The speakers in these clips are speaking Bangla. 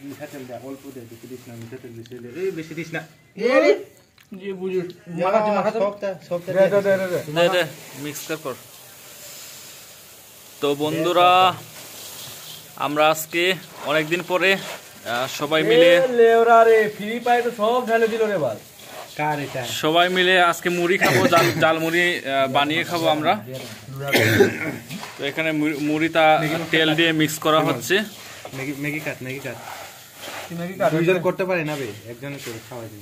মিঠা তেল দে, অল্প দে, বেশি দিস না, মিঠা তেল বেশি দে। এই বেশি দিস না। জি বুঝু সবটা দে মিক্স কর। তো বন্ধুরা আমরা আজকে অনেকদিন পরে সবাই মিলে লেওরা রে ফ্রি পাই তো সব ঢালে দিল রে বাল। কার এটা? সবাই মিলে আজকে মুড়ি খাবো, জাল মুড়ি বানিয়ে খাবো আমরা। তো এখানে মুড়িটা তেল দিয়ে মিক্স করা হচ্ছে। ম্যাগি কাট ম্যাগি কাট দুইজন করতে পারে না বে, একজনে করে খাওয়াই দিন।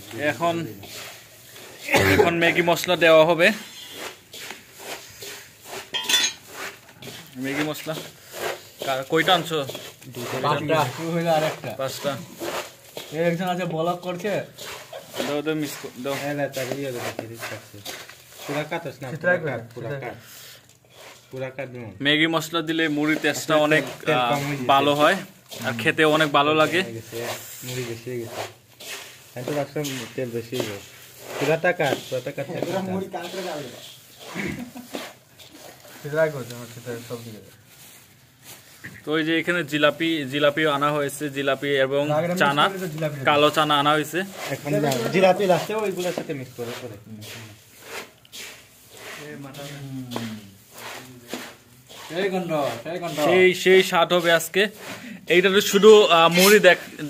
এখন ম্যাগি মশলা দেওয়া হবে। ম্যাগি মশলা কয়টা আনছো? পাঁচটা। একজন আছে ব্লগ করছে। দাও মিক্স দাও। ম্যাগি মশলা দিলে মুড়ির টেস্টটা অনেক ভালো হয় আর খেতে অনেক ভালো লাগে। মুড়ি বেশি হয়ে গেছে, আমি তো ভাবছিলাম তেল বেশি হয়ে গেছে। পুরাটা কাট মুড়ি কাট করে যাবে। তো এই যে এখানে জিলাপি আনা হয়েছে, জিলাপি এবং চানা, কালো চানা আনা হয়েছে। এখন জিলাপি লাস্টে ওইগুলোর সাথে মিক্স করে সেই স্বাদ হবে আজকে। এইটা শুধু মুড়ি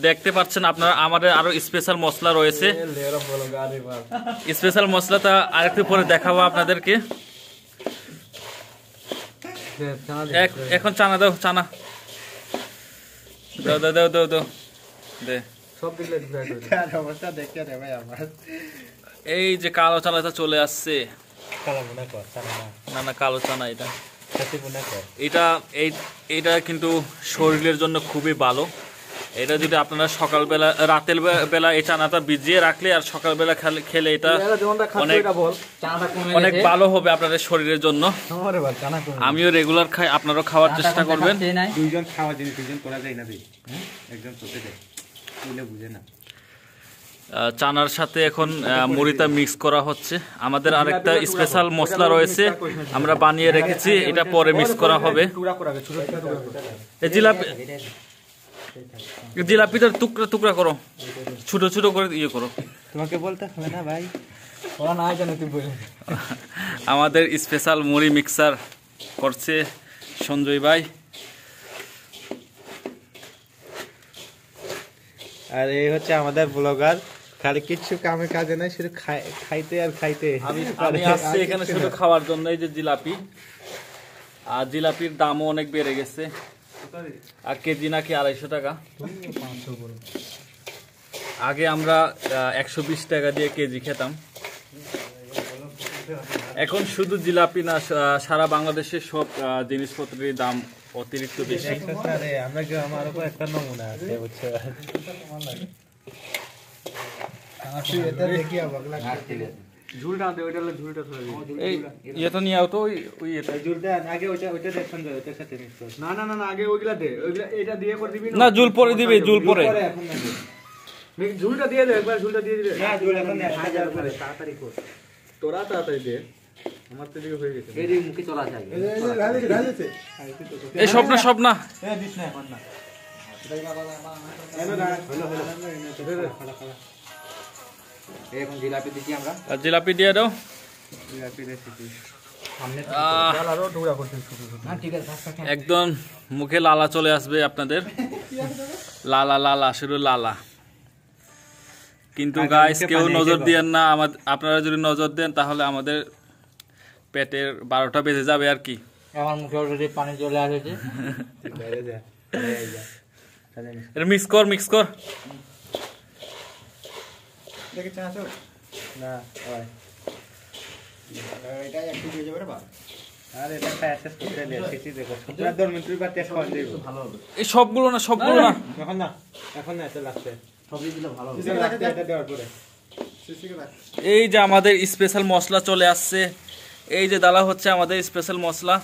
দেখতে পাচ্ছেন আপনারা, আমাদের আরো স্পেশাল মশলা রয়েছে। স্পেশাল মশলাটা আরেকটু পরে দেখাবো আপনাদেরকে। এখন চানা দাও, চানা দাও দে। এই যে কালো চানাটা চলে আসছে। না কালো চানা এটা কিন্তু শরীরের জন্য খুবই ভালো। এটা যদি আপনারা সকালবেলা রাতের বেলা এই চানাটা ভিজিয়ে রাখলে আর সকালবেলা খেলে এটা অনেক ভালো হবে আপনাদের শরীরের জন্য। আমিও রেগুলার খাই, আপনারাও খাওয়ার চেষ্টা করবেন। দুইজন খাওয়া জিনিস দুইজন করা যায় না, একজন করতে যায়, বুঝে না। চানার সাথে এখন মুড়িটা মিক্স করা হচ্ছে। আমাদের আরেকটা স্পেশাল মশলা রয়েছে, আমরা বানিয়ে রেখেছি, এটা পরে মিক্স করা হবে। জিলাপিটা টুকরা করো, ছোট করে ইয়ে করো। তোমাকে বলতে হবে না ভাই, আমাদের স্পেশাল মুড়ি মিক্সার করছে সঞ্জয় ভাই। আর এই হচ্ছে আমাদের ব্লগার, খালি কিছু কাজে নাই, শুধু খাইতে আর খাইতে। আমি আসছি এখানে শুধু খাওয়ার জন্য। এই যে জিলাপি, আর জিলাপির দামও অনেক বেড়ে গেছে, আর কেজি নাকি 250 টাকা। আগে আমরা 120 টাকা দিয়ে কেজি খেতাম। এখন শুধু জিলাপি না, সারা বাংলাদেশের সব জিনিসপত্রের দাম অতিরিক্ত বেশি। আমার উপর একটা নমুনা আছে, বুঝছো? না ঝুল পরে দিবে, ঝুল পরে ঝুলটা দিয়ে দে, একবার ঝুলটা দিয়ে দিবে। তোরা তাড়াতাড়ি দে, আমার তো দিকে হয়ে গেছে। এই মুখে চলা যায়, এই সব না এখন জিলাপি দিচ্ছি আমরা। জিলাপি দিয়ে দাও। একদম মুখে লালা চলে আসবে আপনাদের, লালা শুধু লালা। কিন্তু গাইস কেউ নজর দিয়েন না, আপনারা যদি নজর দেন তাহলে আমাদের পেটের 12টা বেজে যাবে আর কি। আমার মুখে অলরেডি পানি চলে আসছে। মিক্স কর। এই সবগুলো না এখন না, এটা লাগছে। এই যে আমাদের স্পেশাল মশলা চলে আসছে। এই যে দালা হচ্ছে আমাদের স্পেশাল মশলা।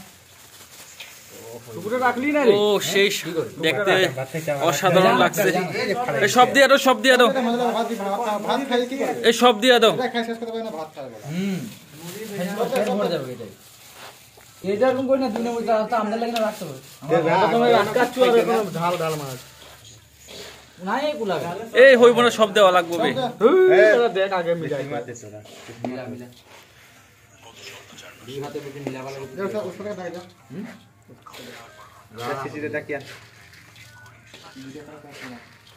ও সেই দেখতে অসাধারণ লাগছে। এই সব দিয়ে দাও, এই সব দিয়ে দাও। নাই এগুলা এই হইব না, সব দেওয়া লাগবে বে। দেখ আগে মিলাই মার দে তোরা মিলা মিলা দুই হাতে বেশি মিলা ভালো সিসিতে দেখিয়া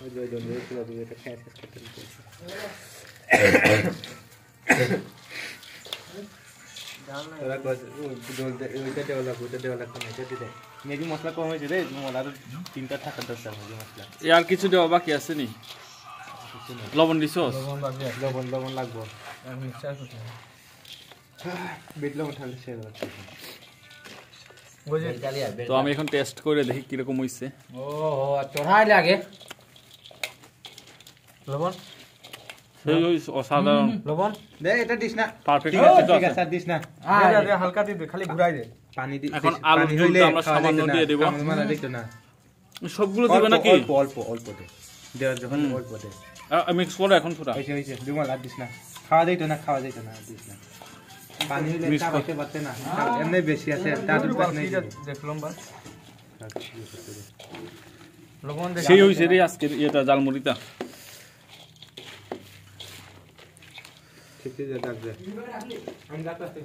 ওই যে জন পুরো দুইটা খেয়ে শেষ করতে দিতে তোরা কই জল দে ওইটা দেওয়া লাগবে না এটা দিতে মেগি মশলা কম হয়েছে রে তোমার আর তিনটা থাকা দরকার হবে মশলা আর কিছু দেওয়া বাকি আছে নি? লবণ দিছস? লবণ লাগবে বিট লবণ ঠান্ডা শেয়ার করতে তো আমি এখন টেস্ট করে দেখি কিরকম হইছে। ও চড়াই লাগে লবণ সেই ওই অসাধারণ লবণ দে এটা দিস না পারফেক্ট ঠিক আছে ঠিক আছে আর দিস না দে হালকা দিয়ে দে খালি ঘুরাই দে পানি দি এখন আলুর ঝোলটা আমরা সামান্য দিয়ে দেব। মানে দেখো না সবগুলো দিবে নাকি? অল্প দে দেওয়ার যখন অল্প দে মিক্স করে এখন পুরা হইছে দুমাল আর দিস না খাওয়া যাইতো না আর দিস না পানি হইলে Mix কর। খাইতে পারতে না এমনি বেশি আছে তার পাস নেই দেখলাম বা লবণ দে সেই হইছে রে আজকের এটা জালমুড়িটা। ঠিক আছে ডাক দে আমি ডাকতেছি